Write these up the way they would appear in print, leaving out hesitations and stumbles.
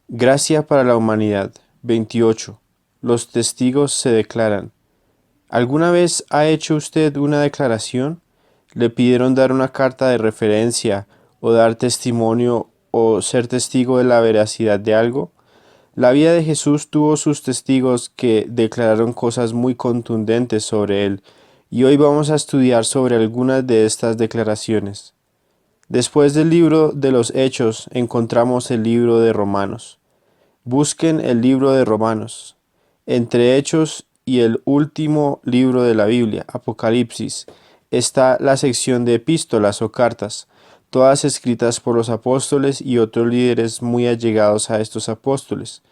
Gracia para la humanidad. 28. Los testigos se declaran. ¿Alguna vez ha hecho usted una declaración? ¿Le pidieron dar una carta de referencia o dar testimonio o ser testigo de la veracidad de algo? La vida de Jesús tuvo sus testigos que declararon cosas muy contundentes sobre él, y hoy vamos a estudiar sobre algunas de estas declaraciones. Después del libro de los Hechos encontramos el libro de Romanos. Busquen el libro de Romanos. Entre Hechos y el último libro de la Biblia, Apocalipsis, está la sección de epístolas o cartas, todas escritas por los apóstoles y otros líderes muy allegados a estos apóstoles.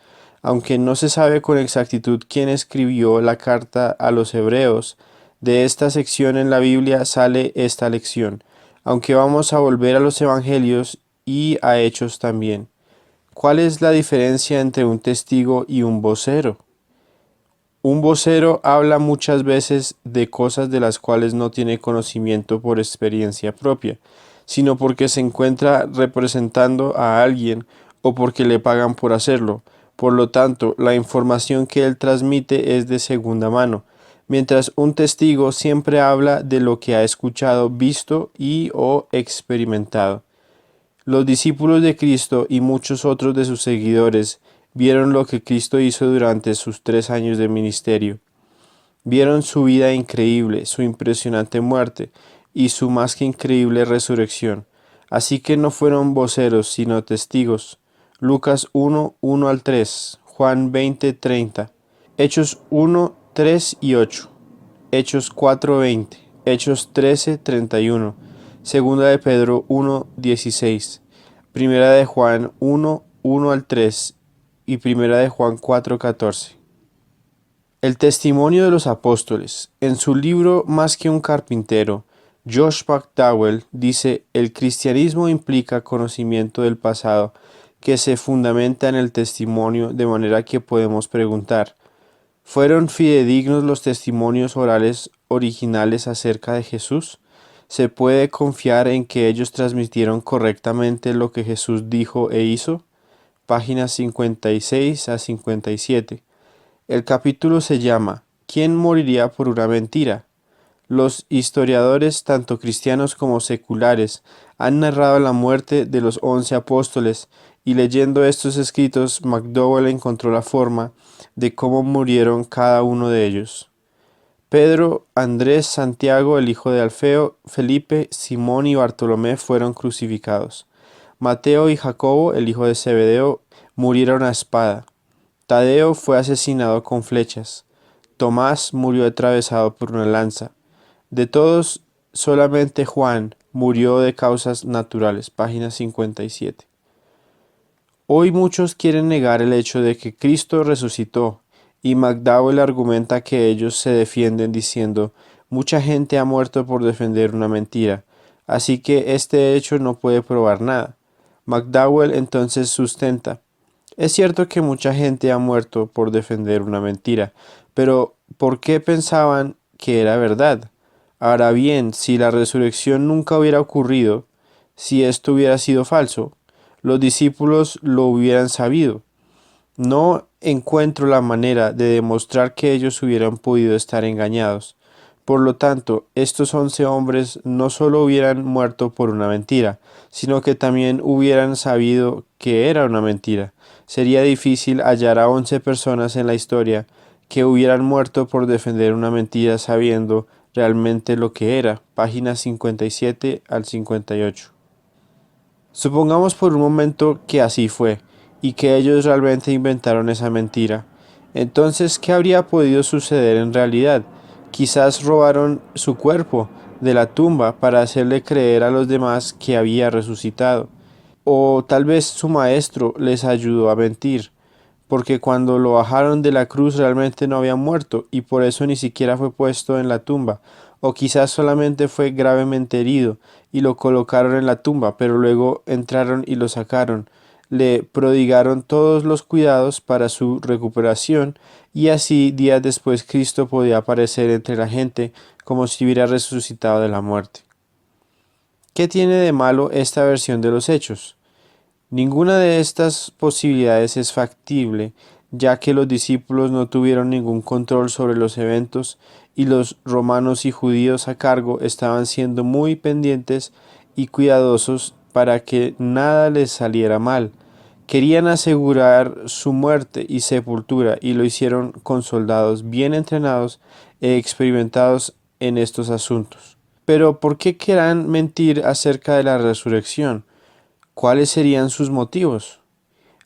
Aunque no se sabe con exactitud quién escribió la carta a los hebreos, de esta sección en la Biblia sale esta lección, aunque vamos a volver a los evangelios y a Hechos también. ¿Cuál es la diferencia entre un testigo y un vocero? Un vocero habla muchas veces de cosas de las cuales no tiene conocimiento por experiencia propia, sino porque se encuentra representando a alguien o porque le pagan por hacerlo. Por lo tanto, la información que él transmite es de segunda mano, mientras un testigo siempre habla de lo que ha escuchado, visto y o experimentado. Los discípulos de Cristo y muchos otros de sus seguidores vieron lo que Cristo hizo durante sus 3 años de ministerio. Vieron su vida increíble, su impresionante muerte y su más que increíble resurrección. Así que no fueron voceros, sino testigos. Lucas 1, 1 al 3, Juan 20, 30, Hechos 1, 3 y 8, Hechos 4, 20, Hechos 13, 31, Segunda de Pedro 1, 16, Primera de Juan 1, 1 al 3 y Primera de Juan 4, 14. El testimonio de los apóstoles. En su libro Más que un carpintero, Josh McDowell dice: el cristianismo implica conocimiento del pasado que se fundamenta en el testimonio, de manera que podemos preguntar: ¿fueron fidedignos los testimonios orales originales acerca de Jesús? ¿Se puede confiar en que ellos transmitieron correctamente lo que Jesús dijo e hizo? Páginas 56 a 57. El capítulo se llama ¿Quién moriría por una mentira? Los historiadores, tanto cristianos como seculares, han narrado la muerte de los 11 apóstoles, y leyendo estos escritos, McDowell encontró la forma de cómo murieron cada uno de ellos. Pedro, Andrés, Santiago, el hijo de Alfeo, Felipe, Simón y Bartolomé fueron crucificados. Mateo y Jacobo, el hijo de Zebedeo, murieron a espada. Tadeo fue asesinado con flechas. Tomás murió atravesado por una lanza. De todos, solamente Juan murió de causas naturales. Página 57. Hoy muchos quieren negar el hecho de que Cristo resucitó, y McDowell argumenta que ellos se defienden diciendo: mucha gente ha muerto por defender una mentira, así que este hecho no puede probar nada. McDowell entonces sustenta: es cierto que mucha gente ha muerto por defender una mentira, pero ¿por qué pensaban que era verdad? Ahora bien, si la resurrección nunca hubiera ocurrido, si esto hubiera sido falso, los discípulos lo hubieran sabido. No encuentro la manera de demostrar que ellos hubieran podido estar engañados. Por lo tanto, estos 11 hombres no solo hubieran muerto por una mentira, sino que también hubieran sabido que era una mentira. Sería difícil hallar a 11 personas en la historia que hubieran muerto por defender una mentira sabiendo realmente lo que era. Páginas 57 al 58. Supongamos por un momento que así fue, y que ellos realmente inventaron esa mentira. Entonces, ¿qué habría podido suceder en realidad? Quizás robaron su cuerpo de la tumba para hacerle creer a los demás que había resucitado. O tal vez su maestro les ayudó a mentir, porque cuando lo bajaron de la cruz realmente no había muerto y por eso ni siquiera fue puesto en la tumba. O quizás solamente fue gravemente herido y lo colocaron en la tumba, pero luego entraron y lo sacaron. Le prodigaron todos los cuidados para su recuperación, y así días después Cristo podía aparecer entre la gente como si hubiera resucitado de la muerte. ¿Qué tiene de malo esta versión de los hechos? Ninguna de estas posibilidades es factible, ya que los discípulos no tuvieron ningún control sobre los eventos y los romanos y judíos a cargo estaban siendo muy pendientes y cuidadosos para que nada les saliera mal. Querían asegurar su muerte y sepultura y lo hicieron con soldados bien entrenados e experimentados en estos asuntos. Pero ¿por qué querrán mentir acerca de la resurrección? ¿Cuáles serían sus motivos?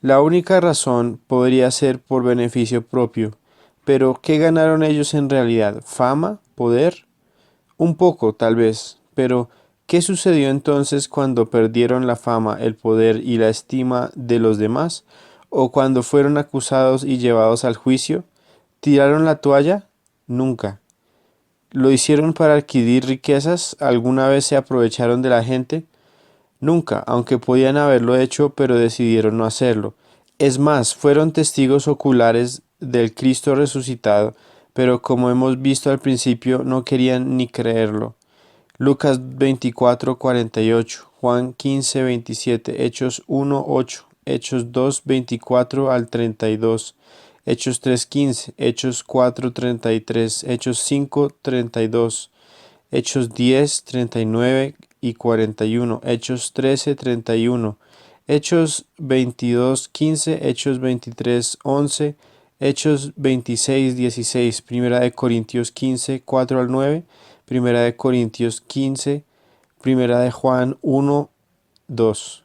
La única razón podría ser por beneficio propio, pero ¿qué ganaron ellos en realidad? ¿Fama? ¿Poder? Un poco, tal vez, pero ¿qué sucedió entonces cuando perdieron la fama, el poder y la estima de los demás? ¿O cuando fueron acusados y llevados al juicio? ¿Tiraron la toalla? Nunca. ¿Lo hicieron para adquirir riquezas? ¿Alguna vez se aprovecharon de la gente? Nunca, aunque podían haberlo hecho, pero decidieron no hacerlo. Es más, fueron testigos oculares del Cristo resucitado, pero como hemos visto al principio, no querían ni creerlo. Lucas 24:48, Juan 15:27, Hechos 1:8, Hechos 2:24 al 32, Hechos 3:15, Hechos 4:33, Hechos 5:32, Hechos 10:39 y 41, Hechos 13:31, Hechos 22:15, Hechos 23:11, Hechos 26:16, Primera de Corintios 15:4 al 9, Primera de Corintios 15, Primera de Juan 1:2.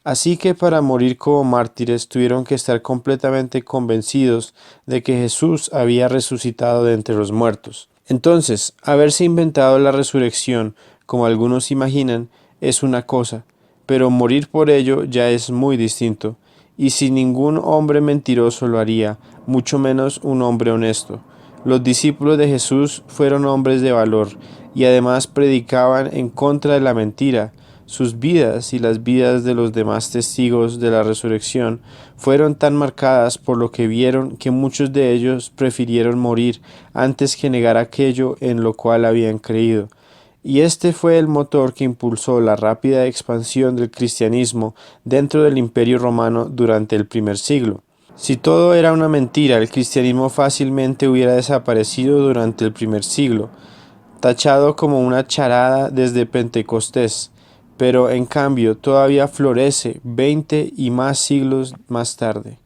Así que para morir como mártires tuvieron que estar completamente convencidos de que Jesús había resucitado de entre los muertos. Entonces, haberse inventado la resurrección, como algunos imaginan, es una cosa, pero morir por ello ya es muy distinto, y si ningún hombre mentiroso lo haría, mucho menos un hombre honesto. Los discípulos de Jesús fueron hombres de valor, y además predicaban en contra de la mentira. Sus vidas y las vidas de los demás testigos de la resurrección fueron tan marcadas por lo que vieron que muchos de ellos prefirieron morir antes que negar aquello en lo cual habían creído. Y este fue el motor que impulsó la rápida expansión del cristianismo dentro del Imperio Romano durante el primer siglo. Si todo era una mentira, el cristianismo fácilmente hubiera desaparecido durante el primer siglo, tachado como una charada desde Pentecostés, pero en cambio todavía florece 20 y más siglos más tarde.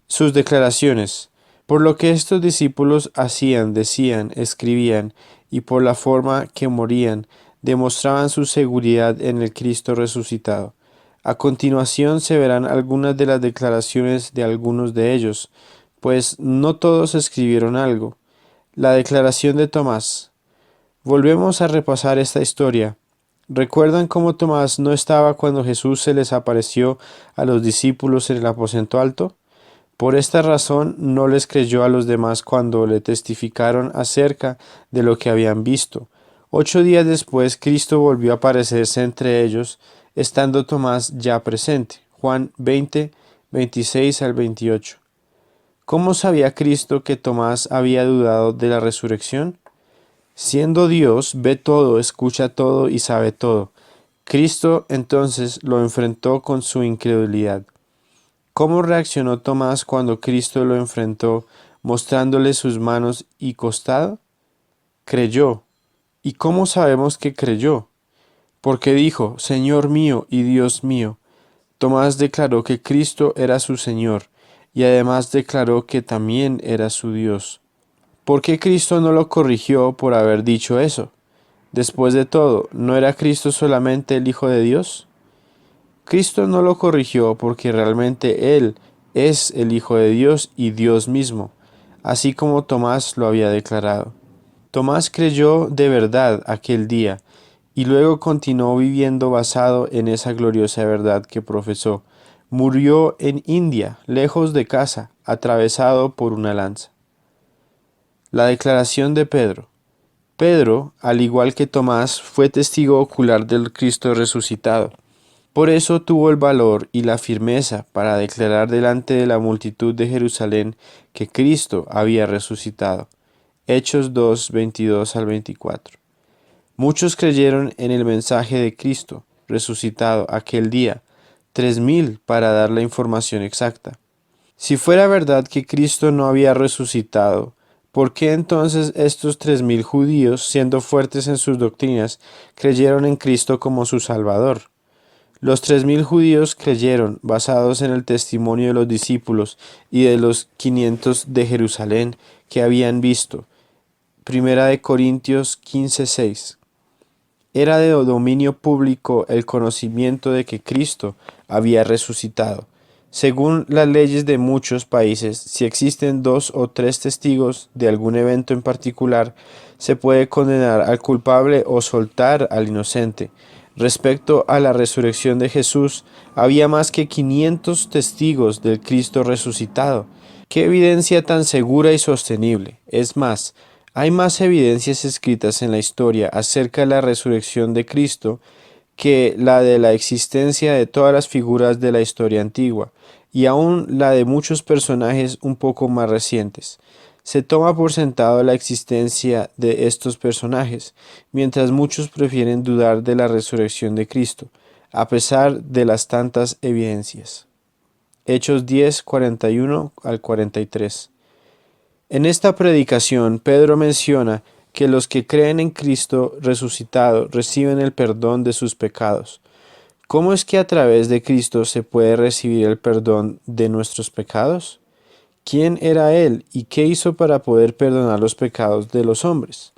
Sus declaraciones, por lo que estos discípulos hacían, decían, escribían, y por la forma que morían, demostraban su seguridad en el Cristo resucitado. A continuación se verán algunas de las declaraciones de algunos de ellos, pues no todos escribieron algo. La declaración de Tomás. Volvemos a repasar esta historia. ¿Recuerdan cómo Tomás no estaba cuando Jesús se les apareció a los discípulos en el aposento alto? Por esta razón no les creyó a los demás cuando le testificaron acerca de lo que habían visto. 8 días después Cristo volvió a aparecerse entre ellos, estando Tomás ya presente. Juan 20, 26 al 28. ¿Cómo sabía Cristo que Tomás había dudado de la resurrección? Siendo Dios, ve todo, escucha todo y sabe todo. Cristo entonces lo enfrentó con su incredulidad. ¿Cómo reaccionó Tomás cuando Cristo lo enfrentó, mostrándole sus manos y costado? Creyó. ¿Y cómo sabemos que creyó? Porque dijo, Señor mío y Dios mío. Tomás declaró que Cristo era su Señor, y además declaró que también era su Dios. ¿Por qué Cristo no lo corrigió por haber dicho eso? Después de todo, ¿no era Cristo solamente el Hijo de Dios? Cristo no lo corrigió porque realmente Él es el Hijo de Dios y Dios mismo, así como Tomás lo había declarado. Tomás creyó de verdad aquel día y luego continuó viviendo basado en esa gloriosa verdad que profesó. Murió en India, lejos de casa, atravesado por una lanza. La declaración de Pedro. Pedro, al igual que Tomás, fue testigo ocular del Cristo resucitado. Por eso tuvo el valor y la firmeza para declarar delante de la multitud de Jerusalén que Cristo había resucitado. Hechos 2, 22 al 24. Muchos creyeron en el mensaje de Cristo resucitado aquel día, 3.000 para dar la información exacta. Si fuera verdad que Cristo no había resucitado, ¿por qué entonces estos 3.000 judíos, siendo fuertes en sus doctrinas, creyeron en Cristo como su Salvador? Los 3.000 judíos creyeron, basados en el testimonio de los discípulos y de los 500 de Jerusalén que habían visto. Primera de Corintios 15:6. Era de dominio público el conocimiento de que Cristo había resucitado. Según las leyes de muchos países, si existen 2 o 3 testigos de algún evento en particular, se puede condenar al culpable o soltar al inocente. Respecto a la resurrección de Jesús, había más que 500 testigos del Cristo resucitado. ¡Qué evidencia tan segura y sostenible! Es más, hay más evidencias escritas en la historia acerca de la resurrección de Cristo que la de la existencia de todas las figuras de la historia antigua, y aún la de muchos personajes un poco más recientes. Se toma por sentado la existencia de estos personajes, mientras muchos prefieren dudar de la resurrección de Cristo, a pesar de las tantas evidencias. Hechos 10, 41 al 43. En esta predicación, Pedro menciona que los que creen en Cristo resucitado reciben el perdón de sus pecados. ¿Cómo es que a través de Cristo se puede recibir el perdón de nuestros pecados? ¿Quién era Él y qué hizo para poder perdonar los pecados de los hombres?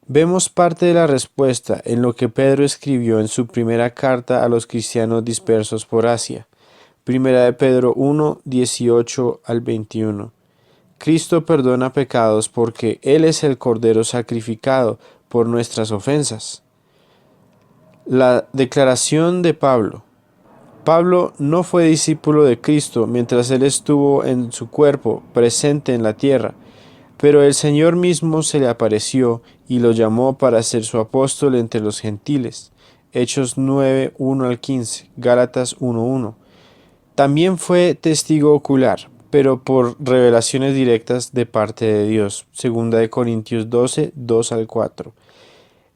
Vemos parte de la respuesta en lo que Pedro escribió en su primera carta a los cristianos dispersos por Asia. Primera de Pedro 1, 18 al 21. Cristo perdona pecados porque Él es el Cordero sacrificado por nuestras ofensas. La declaración de Pablo. Pablo no fue discípulo de Cristo mientras Él estuvo en su cuerpo, presente en la tierra, pero el Señor mismo se le apareció y lo llamó para ser su apóstol entre los gentiles. Hechos 9, 1 al 15, Gálatas 1, 1. También fue testigo ocular, pero por revelaciones directas de parte de Dios. Segunda de Corintios 12, 2 al 4.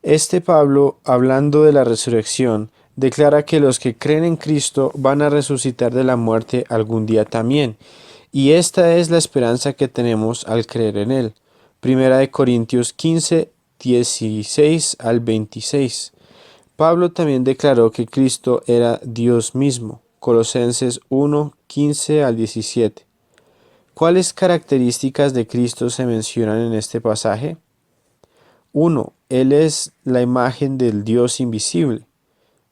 Este Pablo, hablando de la resurrección, declara que los que creen en Cristo van a resucitar de la muerte algún día también, y esta es la esperanza que tenemos al creer en Él. Primera de Corintios 15, 16 al 26. Pablo también declaró que Cristo era Dios mismo. Colosenses 1, 15 al 17. ¿Cuáles características de Cristo se mencionan en este pasaje? 1. Él es la imagen del Dios invisible.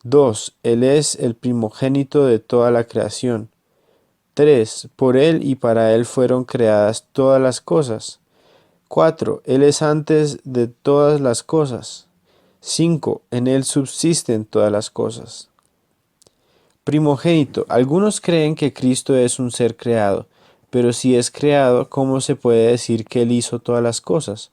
2. Él es el primogénito de toda la creación. 3. Por Él y para Él fueron creadas todas las cosas. 4. Él es antes de todas las cosas. 5. En Él subsisten todas las cosas. Primogénito. Algunos creen que Cristo es un ser creado, pero si es creado, ¿cómo se puede decir que Él hizo todas las cosas?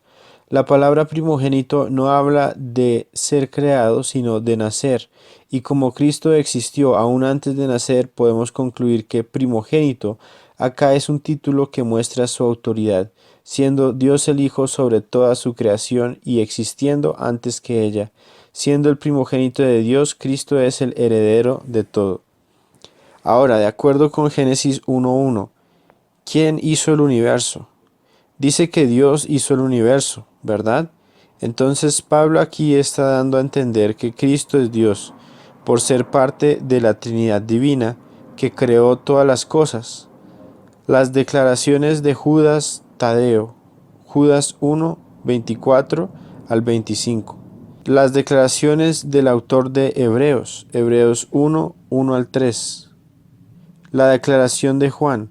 La palabra primogénito no habla de ser creado, sino de nacer, y como Cristo existió aún antes de nacer, podemos concluir que primogénito acá es un título que muestra su autoridad, siendo Dios el Hijo sobre toda su creación y existiendo antes que ella. Siendo el primogénito de Dios, Cristo es el heredero de todo. Ahora, de acuerdo con Génesis 1:1, ¿quién hizo el universo? Dice que Dios hizo el universo, ¿verdad? Entonces Pablo aquí está dando a entender que Cristo es Dios, por ser parte de la Trinidad Divina que creó todas las cosas. Las declaraciones de Judas Tadeo, Judas 1, 24 al 25. Las declaraciones del autor de Hebreos, Hebreos 1, 1 al 3. La declaración de Juan.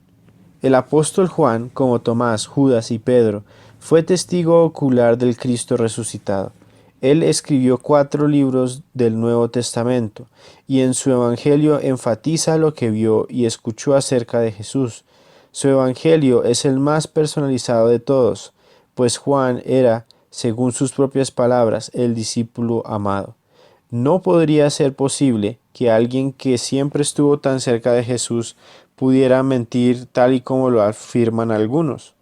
El apóstol Juan, como Tomás, Judas y Pedro, fue testigo ocular del Cristo resucitado. Él escribió 4 libros del Nuevo Testamento, y en su Evangelio enfatiza lo que vio y escuchó acerca de Jesús. Su Evangelio es el más personalizado de todos, pues Juan era, según sus propias palabras, el discípulo amado. No podría ser posible que alguien que siempre estuvo tan cerca de Jesús pudiera mentir tal y como lo afirman algunos,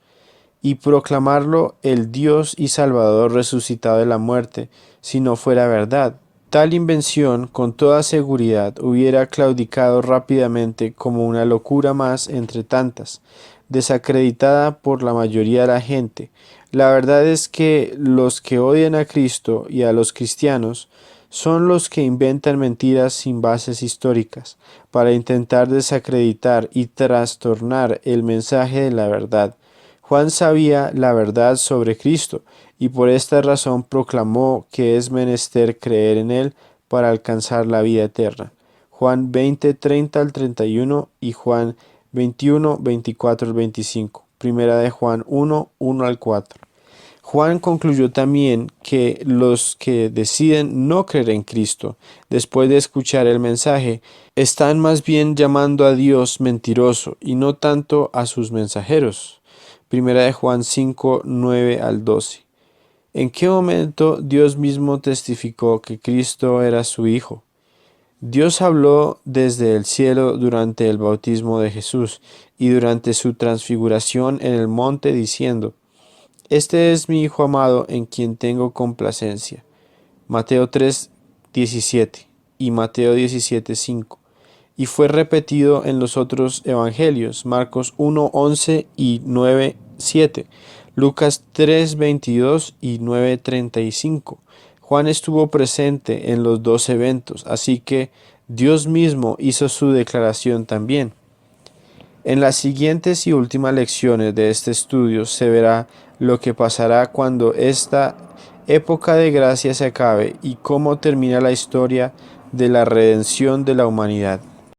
y proclamarlo el Dios y Salvador resucitado de la muerte, si no fuera verdad. Tal invención, con toda seguridad, hubiera claudicado rápidamente como una locura más entre tantas, desacreditada por la mayoría de la gente. La verdad es que los que odian a Cristo y a los cristianos son los que inventan mentiras sin bases históricas, para intentar desacreditar y trastornar el mensaje de la verdad. Juan sabía la verdad sobre Cristo, y por esta razón proclamó que es menester creer en Él para alcanzar la vida eterna. Juan 20, 30 al 31 y Juan 21, 24 al 25. Primera de Juan 1, 1 al 4. Juan concluyó también que los que deciden no creer en Cristo, después de escuchar el mensaje, están más bien llamando a Dios mentiroso y no tanto a sus mensajeros. Primera de Juan 5, 9 al 12. ¿En qué momento Dios mismo testificó que Cristo era su Hijo? Dios habló desde el cielo durante el bautismo de Jesús y durante su transfiguración en el monte diciendo: Este es mi Hijo amado en quien tengo complacencia. Mateo 3, 17 y Mateo 17, 5. Y fue repetido en los otros evangelios, Marcos 1, 11 y 9, 7, Lucas 3, 22 y 9, 35. Juan estuvo presente en los dos eventos, así que Dios mismo hizo su declaración también. En las siguientes y últimas lecciones de este estudio se verá lo que pasará cuando esta época de gracia se acabe y cómo termina la historia de la redención de la humanidad.